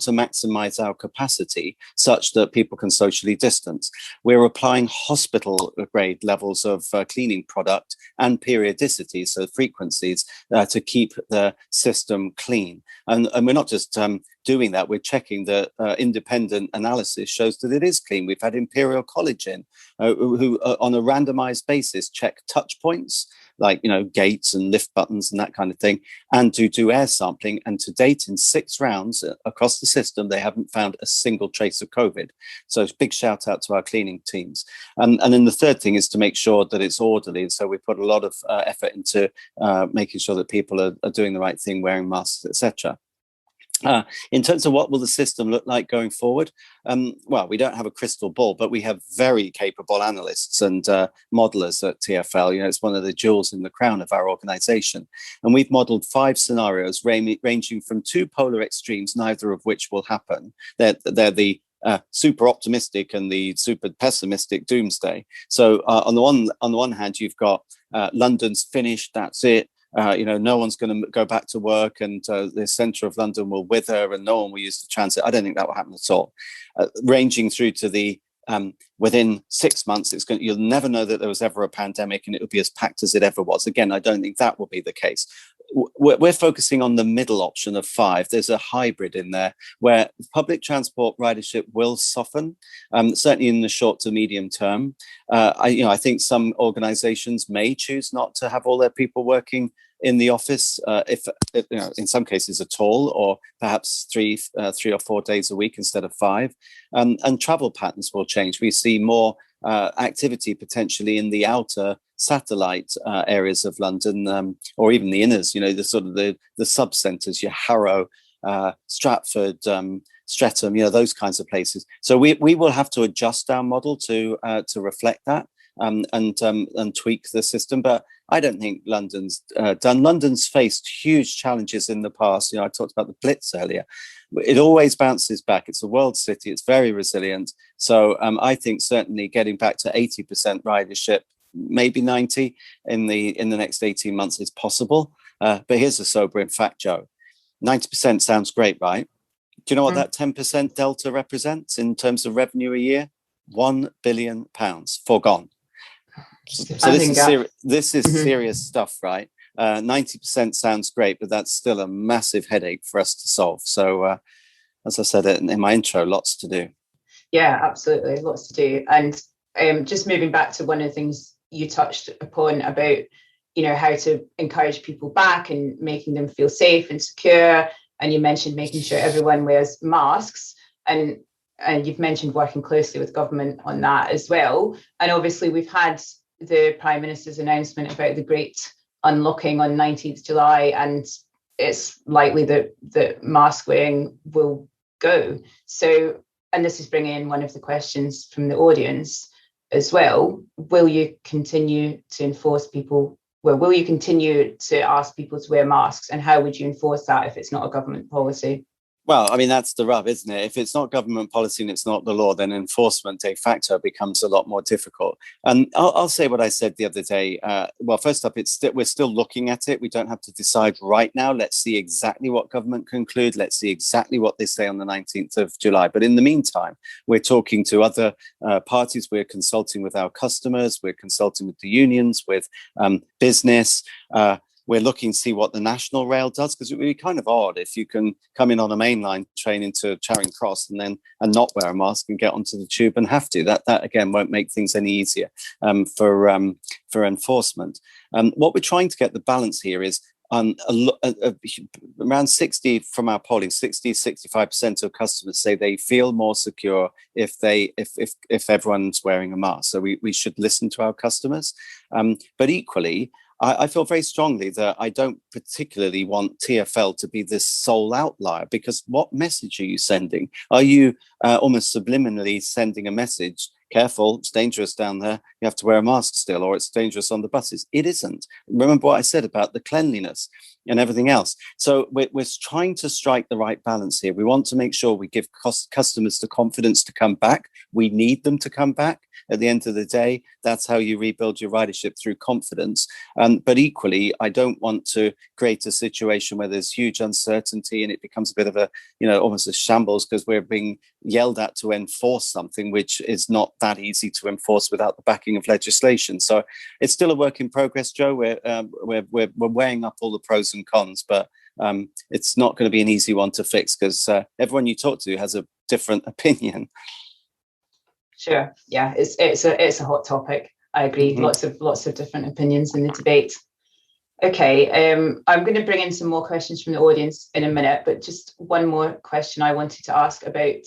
to maximize our capacity such that people can socially distance. We're applying hospital grade levels of cleaning product and periodicity, so frequencies, to keep the system clean. And we're not just doing that, we're checking that independent analysis shows that it is clean. We've had Imperial College in who on a randomized basis check touch points, like gates and lift buttons and that kind of thing, and do air sampling. And to date, in 6 rounds across the system, they haven't found a single trace of COVID. So it's big shout out to our cleaning teams. And then the third thing is to make sure that it's orderly. And so we put a lot of effort into making sure that people are doing the right thing, wearing masks, etc. In terms of what will the system look like going forward, well, we don't have a crystal ball, but we have very capable analysts and modelers at TfL. It's one of the jewels in the crown of our organization. And we've modeled 5 scenarios ranging from 2 polar extremes, neither of which will happen. They're the super optimistic and the super pessimistic doomsday. So on the one hand, you've got London's finished, that's it. No one's going to go back to work, and the centre of London will wither, and no one will use the transit. I don't think that will happen at all. Ranging through to the within 6 months, you'll never know that there was ever a pandemic, and it will be as packed as it ever was. Again, I don't think that will be the case. We're focusing on the middle option of 5. There's a hybrid in there where public transport ridership will soften, certainly in the short to medium term. I think some organisations may choose not to have all their people working in the office, if in some cases at all, or perhaps 3 or 4 days a week instead of 5. And travel patterns will change. We see more activity potentially in the outer satellite areas of London, or even the inners. The sort of the sub centres, your Harrow, Stratford, Streatham, those kinds of places. So we will have to adjust our model to reflect that, and tweak the system. But I don't think London's done. London's faced huge challenges in the past. I talked about the Blitz earlier. It always bounces back. It's a world city. It's very resilient. So I think certainly getting back to 80% ridership, maybe 90 in the next 18 months is possible. But here's a sobering fact, Joe. 90% sounds great, right? Do you know what that 10% delta represents in terms of revenue a year? £1 billion foregone. So this is serious stuff, right? 90% sounds great, but that's still a massive headache for us to solve. So, as I said in my intro, lots to do. Yeah, absolutely, lots to do. And just moving back to one of the things you touched upon about, how to encourage people back and making them feel safe and secure. And you mentioned making sure everyone wears masks, and you've mentioned working closely with government on that as well. And obviously we've had the Prime Minister's announcement about the great unlocking on 19th July, and it's likely that mask wearing will go. So, and this is bringing in one of the questions from the audience as well. Will you continue to enforce people? Well, will you continue to ask people to wear masks, and how would you enforce that if it's not a government policy? Well, I mean, that's the rub, isn't it? If it's not government policy and it's not the law, then enforcement de facto becomes a lot more difficult. And I'll say what I said the other day. Well, first up, we're still looking at it. We don't have to decide right now. Let's see exactly what government conclude. Let's see exactly what they say on the 19th of July. But in the meantime, we're talking to other parties. We're consulting with our customers. We're consulting with the unions, with business. We're looking to see what the National Rail does, because it would be kind of odd if you can come in on a mainline train into Charing Cross and not wear a mask and get onto the tube and have to. That again won't make things any easier for enforcement. What we're trying to get the balance here is around 60 from our polling, 65% of customers say they feel more secure if everyone's wearing a mask. So we should listen to our customers, but equally, I feel very strongly that I don't particularly want TfL to be this sole outlier, because what message are you sending? Are you almost subliminally sending a message careful, it's dangerous down there, you have to wear a mask still, or it's dangerous on the buses. It isn't. Remember what I said about the cleanliness and everything else. So we're trying to strike the right balance here. We want to make sure we give customers the confidence to come back. We need them to come back. At the end of the day, that's how you rebuild your ridership, through confidence. But equally, I don't want to create a situation where there's huge uncertainty and it becomes a bit of a, almost a shambles, because we're being yelled at to enforce something which is not that easy to enforce without the backing of legislation. So it's still a work in progress, Joe. We're weighing up all the pros and cons, but it's not going to be an easy one to fix, because everyone you talk to has a different opinion. Sure. Yeah, it's a hot topic. I agree. Mm-hmm. Lots of different opinions in the debate. Okay, I'm going to bring in some more questions from the audience in a minute, but just one more question I wanted to ask about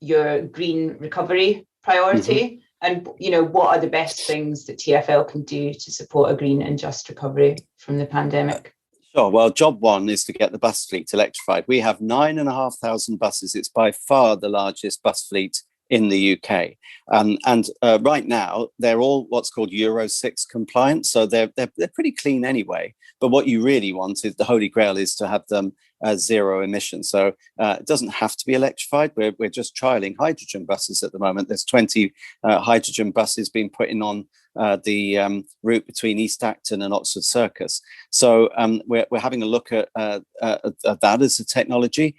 your green recovery priority, and what are the best things that TfL can do to support a green and just recovery from the pandemic? Sure. Well, job one is to get the bus fleet electrified. We have 9,500 buses. It's by far the largest bus fleet in the UK. And right now, they're all what's called Euro 6 compliant. So they're pretty clean anyway. But what you really want is, the holy grail is to have them zero emission. So it doesn't have to be electrified. We're just trialing hydrogen buses at the moment. There's 20 hydrogen buses being put in on the route between East Acton and Oxford Circus. So we're having a look at that as a technology.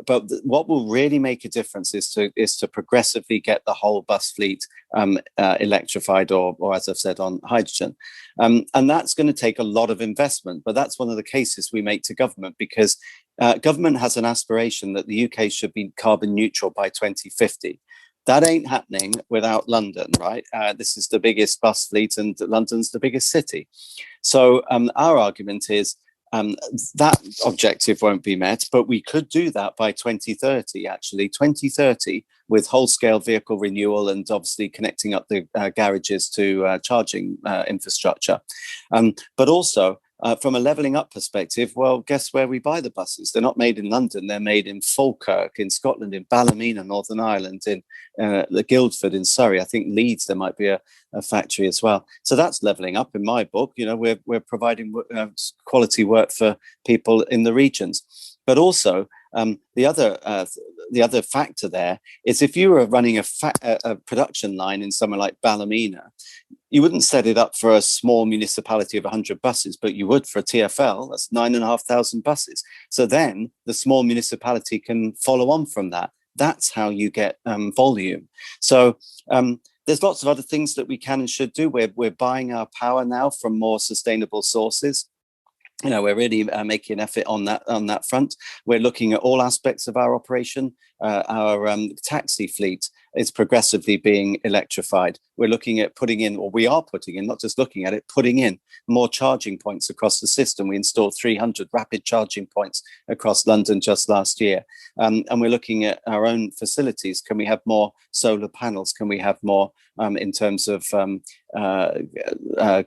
But what will really make a difference is to progressively get the whole bus fleet electrified, or as I've said, on hydrogen. And that's going to take a lot of investment. But that's one of the cases we make to government, because government has an aspiration that the UK should be carbon neutral by 2050. That ain't happening without London, right? This is the biggest bus fleet, and London's the biggest city. So our argument is that objective won't be met, but we could do that by 2030, actually. 2030, with whole-scale vehicle renewal and obviously connecting up the garages to charging infrastructure. But also, from a levelling up perspective, well, guess where we buy the buses? They're not made in London. They're made in Falkirk, in Scotland, in Ballymena, Northern Ireland, in the Guildford in Surrey. I think Leeds, there might be a factory as well. So that's levelling up in my book. We're providing quality work for people in the regions. But also, the other factor there is, if you were running a production line in somewhere like Ballymena, you wouldn't set it up for a small municipality of 100 buses, but you would for a TfL. That's 9,500 buses. So then the small municipality can follow on from that. That's how you get volume. So there's lots of other things that we can and should do. We're buying our power now from more sustainable sources. We're really making an effort on that front. We're looking at all aspects of our operation. Our taxi fleet is progressively being electrified. We're looking at putting in, or we are putting in, not just looking at it, putting in more charging points across the system. We installed 300 rapid charging points across London just last year. And we're looking at our own facilities. Can we have more solar panels? Can we have more in terms of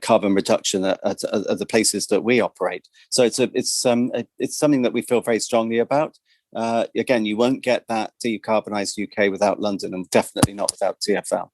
carbon reduction at the places that we operate? So it's something that we feel very strongly about. Again, you won't get that decarbonised UK without London, and definitely not without TfL.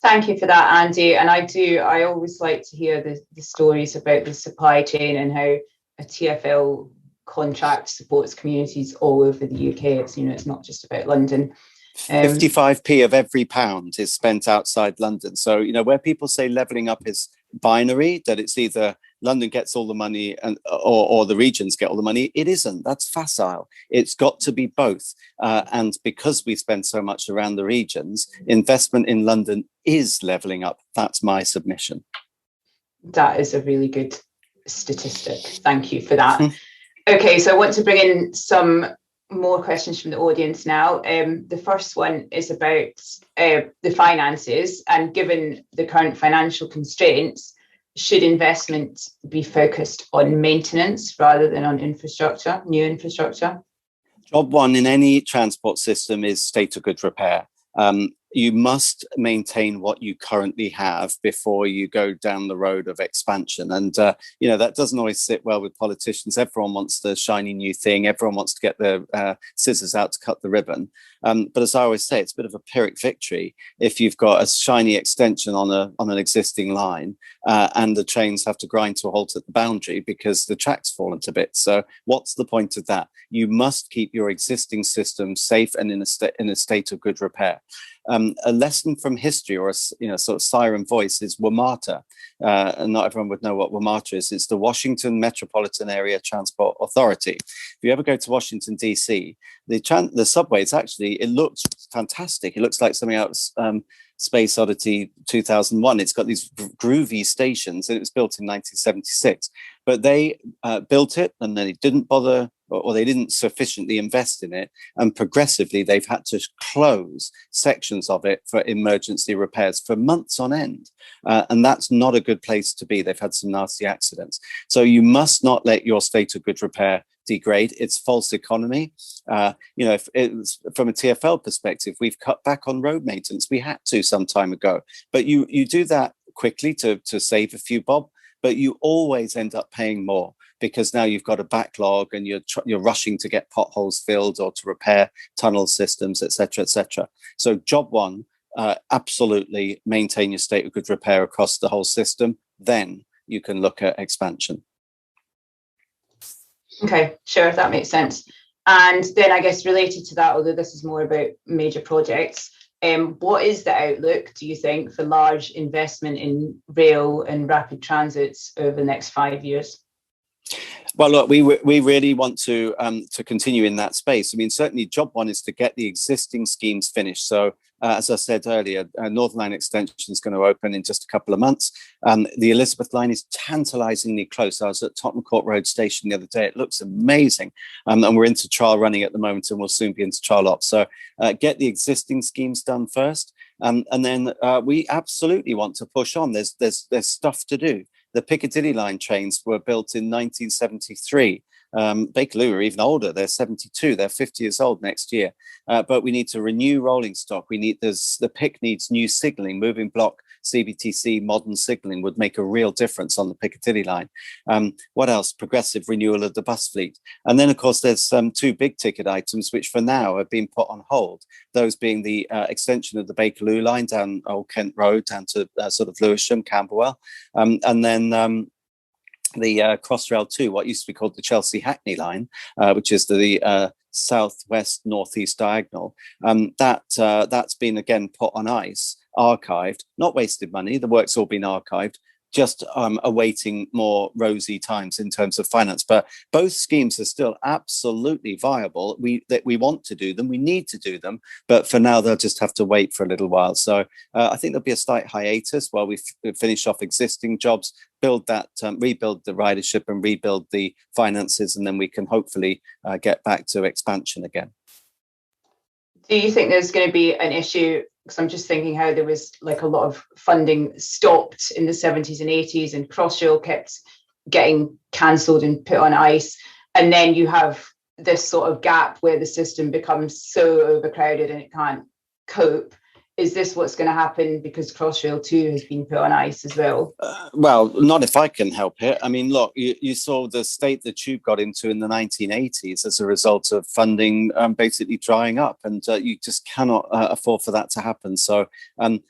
Thank you for that, Andy. And I always like to hear the stories about the supply chain and how a TfL contract supports communities all over the UK. It's not just about London. 55p of every pound is spent outside London. So, where people say levelling up is binary, that it's either London gets all the money or the regions get all the money, it isn't. That's facile. It's got to be both. And because we spend so much around the regions, investment in London is levelling up. That's my submission. That is a really good statistic. Thank you for that. Okay, so I want to bring in some more questions from the audience now. The first one is about the finances, and given the current financial constraints, should investment be focused on maintenance rather than on infrastructure, new infrastructure? Job one in any transport system is state of good repair. You must maintain what you currently have before you go down the road of expansion. And, that doesn't always sit well with politicians. Everyone wants the shiny new thing. Everyone wants to get the scissors out to cut the ribbon. But as I always say, it's a bit of a Pyrrhic victory if you've got a shiny extension on an existing line and the trains have to grind to a halt at the boundary because the track's fallen to bits. So what's the point of that? You must keep your existing system safe and in a state of good repair. A lesson from history, or a sort of siren voice, is WMATA, and not everyone would know what WMATA is. It's the Washington Metropolitan Area Transport Authority. If you ever go to Washington DC, the subway, it looks fantastic. It looks like something else. Space Oddity 2001. It's got these groovy stations, and it was built in 1976. But they built it, and then they didn't bother, or they didn't sufficiently invest in it. And progressively, they've had to close sections of it for emergency repairs for months on end. And that's not a good place to be. They've had some nasty accidents. So you must not let your state of good repair degrade. It's false economy. If it's from a TfL perspective, we've cut back on road maintenance. We had to some time ago, but you do that quickly to save a few bob, but you always end up paying more because now you've got a backlog and you're rushing to get potholes filled or to repair tunnel systems, etc., etc. So job one, absolutely maintain your state of good repair across the whole system. Then you can look at expansion. Okay, sure, that makes sense. And then I guess related to that, although this is more about major projects, what is the outlook, do you think, for large investment in rail and rapid transits over the next 5 years? Well, look, we really want to continue in that space. I mean, certainly job one is to get the existing schemes finished. So as I said earlier, Northern Line extension is going to open in just a couple of months. The Elizabeth line is tantalizingly close. I was at Tottenham Court Road Station the other day. It looks amazing. And we're into trial running at the moment, and we'll soon be into trial ops. So get the existing schemes done first. And then we absolutely want to push on. There's stuff to do. The Piccadilly line trains were built in 1973. Bakerloo are even older. They're 72. They're 50 years old next year. But we need to renew rolling stock. The PIC needs new signalling. Moving block CBTC modern signalling would make a real difference on the Piccadilly line. What else? Progressive renewal of the bus fleet. And then, of course, there's two big ticket items which for now have been put on hold. Those being the extension of the Bakerloo line down Old Kent Road down to sort of Lewisham, Camberwell. And then the Crossrail 2, what used to be called the Chelsea Hackney line, which is the southwest northeast diagonal. That's been again put on ice, archived, not wasted money. The work's all been archived, just awaiting more rosy times in terms of finance. But both schemes are still absolutely viable. We want to do them. We need to do them. But for now, they'll just have to wait for a little while. So I think there'll be a slight hiatus while we finish off existing jobs, build that, rebuild the ridership and rebuild the finances, and then we can hopefully get back to expansion again. Do you think there's going to be an issue? Because I'm just thinking how there was like a lot of funding stopped in the 70s and 80s, and Crossrail kept getting cancelled and put on ice. And then you have this sort of gap where the system becomes so overcrowded and it can't cope. Is this what's going to happen because Crossrail 2 has been put on ice as well? Well, not if I can help it. I mean, look, you saw the state the tube got into in the 1980s as a result of funding basically drying up, and you just cannot afford for that to happen. So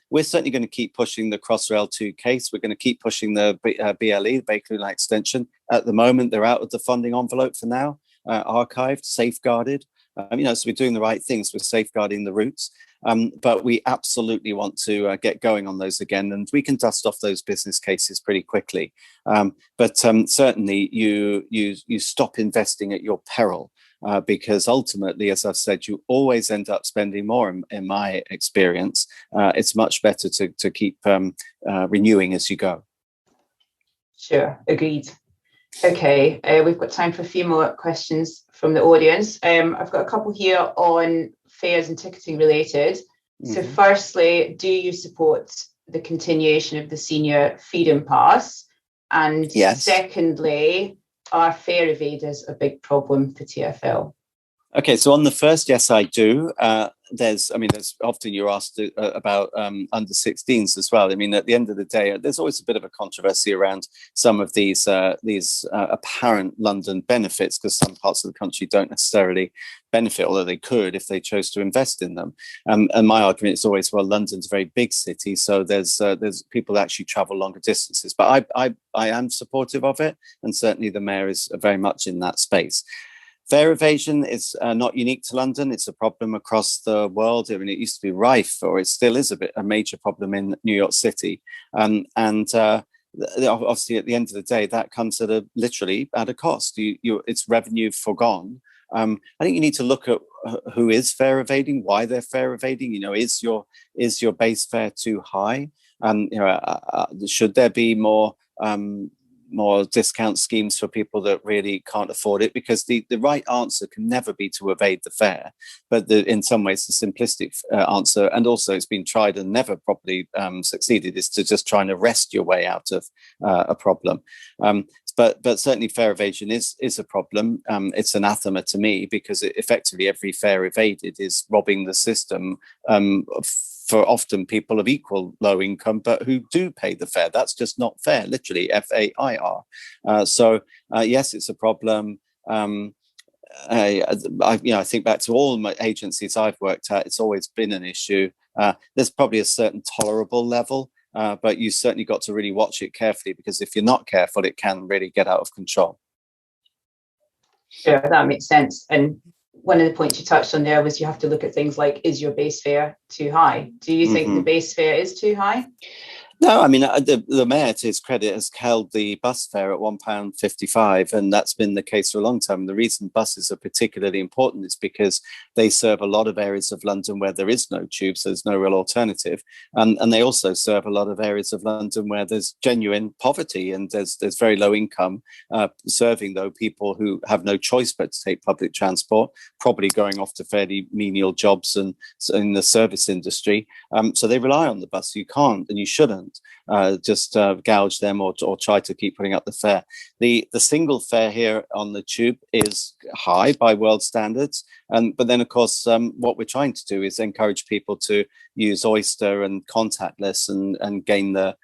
we're certainly going to keep pushing the Crossrail 2 case. We're going to keep pushing the BLE, the Bakerloo Line extension. At the moment, they're out of the funding envelope for now, archived, safeguarded. So we're doing the right things. We're safeguarding the routes. But we absolutely want to get going on those again, and we can dust off those business cases pretty quickly. But certainly you stop investing at your peril, because ultimately, as I've said, you always end up spending more. In my experience, it's much better to keep renewing as you go. Sure, agreed. Okay, we've got time for a few more questions from the audience. I've got a couple here on fares and ticketing related. Mm-hmm. So firstly, do you support the continuation of the senior feed-in pass? And yes. Secondly, are fare evaders a big problem for TfL? Okay, so on the first, yes, I do. There's often you're asked about under 16s as well. I mean, at the end of the day, there's always a bit of a controversy around some of these apparent London benefits, because some parts of the country don't necessarily benefit, although they could if they chose to invest in them. And my argument is always, well, London's a very big city, so there's people that actually travel longer distances. But I am supportive of it, and certainly the mayor is very much in that space. Fare evasion is not unique to London. It's a problem across the world. I mean, it used to be rife, or it still is a major problem in New York City. Obviously, at the end of the day, that comes literally at a cost. It's revenue forgone. I think you need to look at who is fare evading, why they're fare evading. You know, is your base fare too high? Should there be more discount schemes for people that really can't afford it? Because the right answer can never be to evade the fare, but in some ways the simplistic answer, and also it's been tried and never properly succeeded, is to just try and arrest your way out of a problem. But certainly fare evasion is a problem. It's anathema to me, because effectively every fare evaded is robbing the system for often people of equal low income, but who do pay the fare. That's just not fair, literally, FAIR. Yes, it's a problem. I think back to all my agencies I've worked at, it's always been an issue. There's probably a certain tolerable level, but you certainly got to really watch it carefully, because if you're not careful, it can really get out of control. Sure, that makes sense. And one of the points you touched on there was you have to look at things like, is your base fare too high? Do you think the base fare is too high? No, I mean, the mayor, to his credit, has held the bus fare at £1.55, and that's been the case for a long time. The reason buses are particularly important is because they serve a lot of areas of London where there is no tube, so there's no real alternative. And they also serve a lot of areas of London where there's genuine poverty and there's very low income, serving, though, people who have no choice but to take public transport, probably going off to fairly menial jobs and in the service industry. So they rely on the bus. You can't, and you shouldn't, just gouge them or try to keep putting up the fare. The single fare here on the tube is high by world standards, but then of course what we're trying to do is encourage people to use Oyster and contactless and gain the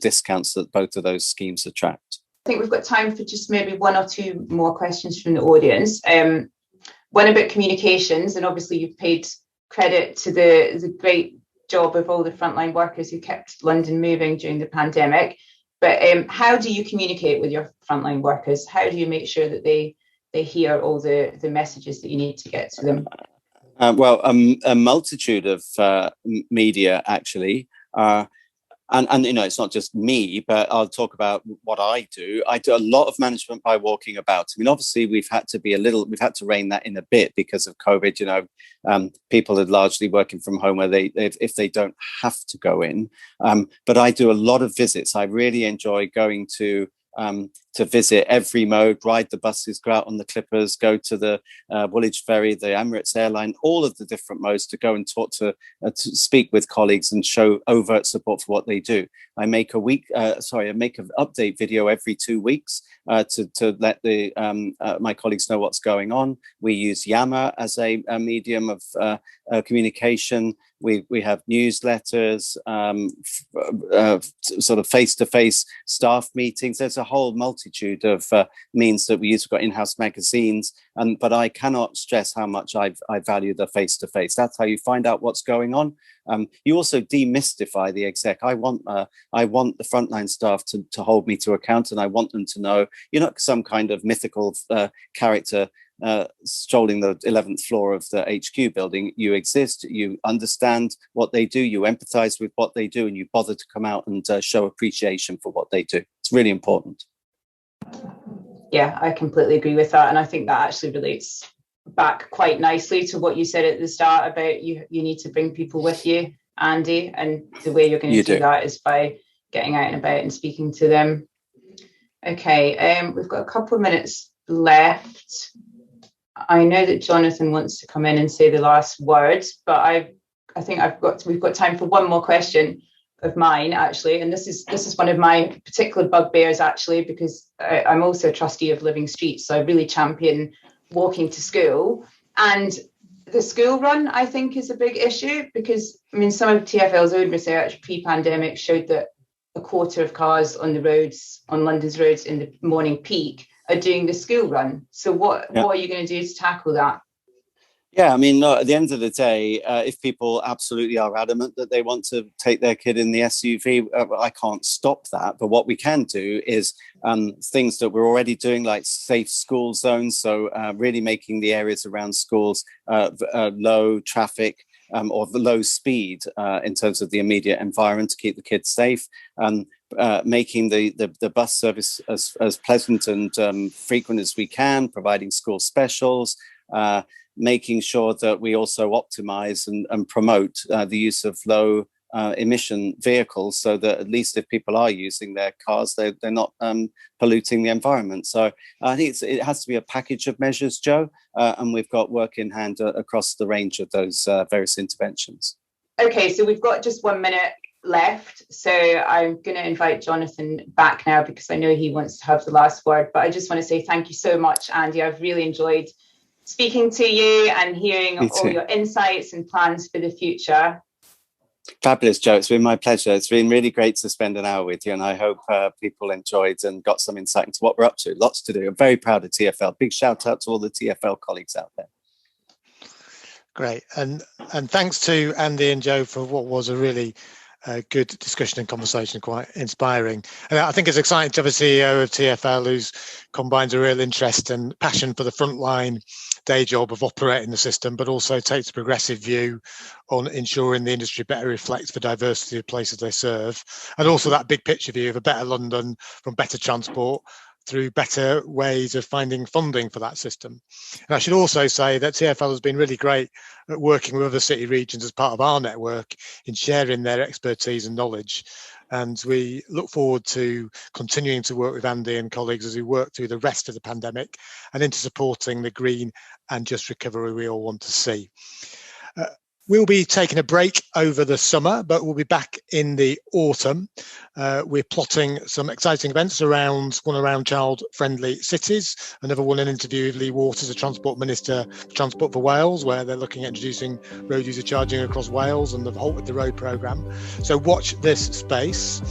discounts that both of those schemes attract. I think we've got time for just maybe one or two more questions from the audience. One about communications, and obviously you've paid credit to the great job of all the frontline workers who kept London moving during the pandemic. But how do you communicate with your frontline workers? How do you make sure that they hear all the messages that you need to get to them? A multitude of media, actually. And you know, it's not just me, but I'll talk about what I do. I do a lot of management by walking about. I mean, obviously, we've had to rein that in a bit because of COVID. You know, people are largely working from home where if they don't have to go in. But I do a lot of visits. I really enjoy going to visit every mode, ride the buses, go out on the Clippers, go to the Woolwich Ferry, the Emirates airline, all of the different modes, to go and talk to speak with colleagues and show overt support for what they do. I make an update video every 2 weeks to let my colleagues know what's going on. We use Yammer as a medium of communication. We have newsletters, sort of face-to-face staff meetings. There's a whole multitude of means that we use. We've got in-house magazines, but I cannot stress how much I value the face-to-face. That's how you find out what's going on. You also demystify the exec. I want the frontline staff to hold me to account, and I want them to know you're not some kind of mythical character strolling the 11th floor of the HQ building. You exist, you understand what they do, you empathize with what they do, and you bother to come out and show appreciation for what they do. It's really important. Yeah, I completely agree with that. And I think that actually relates back quite nicely to what you said at the start about you need to bring people with you, Andy, and the way you're going to do that is by getting out and about and speaking to them. Okay, we've got a couple of minutes left. I know that Jonathan wants to come in and say the last word, but I think we've got time for one more question of mine, actually, and this is one of my particular bugbears, actually, because I'm also a trustee of Living Streets, so I really champion walking to school. And the school run, I think, is a big issue because, I mean, some of TfL's own research pre-pandemic showed that a quarter of cars on the roads, on London's roads in the morning peak are doing the school run. So what are you going to do to tackle that? Yeah, I mean, no, at the end of the day, if people absolutely are adamant that they want to take their kid in the SUV, I can't stop that. But what we can do is things that we're already doing, like safe school zones. So really making the areas around schools low traffic or low speed in terms of the immediate environment to keep the kids safe. Making the bus service as pleasant and frequent as we can, providing school specials, making sure that we also optimize and promote the use of low emission vehicles so that at least if people are using their cars, they're not polluting the environment. So I think it has to be a package of measures, Joe, and we've got work in hand across the range of those various interventions. Okay, so we've got just 1 minute left. So I'm going to invite Jonathan back now because I know he wants to have the last word. But I just want to say thank you so much, Andy. I've really enjoyed speaking to you and hearing all your insights and plans for the future. Fabulous, Joe. It's been my pleasure. It's been really great to spend an hour with you, and I hope people enjoyed and got some insight into what we're up to. Lots to do. I'm very proud of TfL. Big shout out to all the TfL colleagues out there. Great. And thanks to Andy and Joe for what was a really good discussion and conversation, quite inspiring. And I think it's exciting to have a CEO of TfL who's combines a real interest and passion for the frontline day job of operating the system, but also takes a progressive view on ensuring the industry better reflects the diversity of places they serve, and also that big picture view of a better London from better transport through better ways of finding funding for that system. And I should also say that TfL has been really great at working with other city regions as part of our network in sharing their expertise and knowledge. And we look forward to continuing to work with Andy and colleagues as we work through the rest of the pandemic and into supporting the green and just recovery we all want to see. We'll be taking a break over the summer, but we'll be back in the autumn. We're plotting some exciting events around child-friendly cities. Another one, an interview with Lee Waters, the Transport Minister for Transport for Wales, where they're looking at introducing road user charging across Wales and the Halt with the Road programme. So watch this space.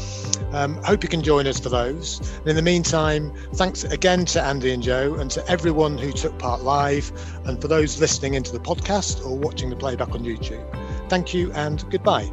Hope you can join us for those. And in the meantime, thanks again to Andy and Joe and to everyone who took part live, and for those listening into the podcast or watching the playback on YouTube. Thank you and goodbye.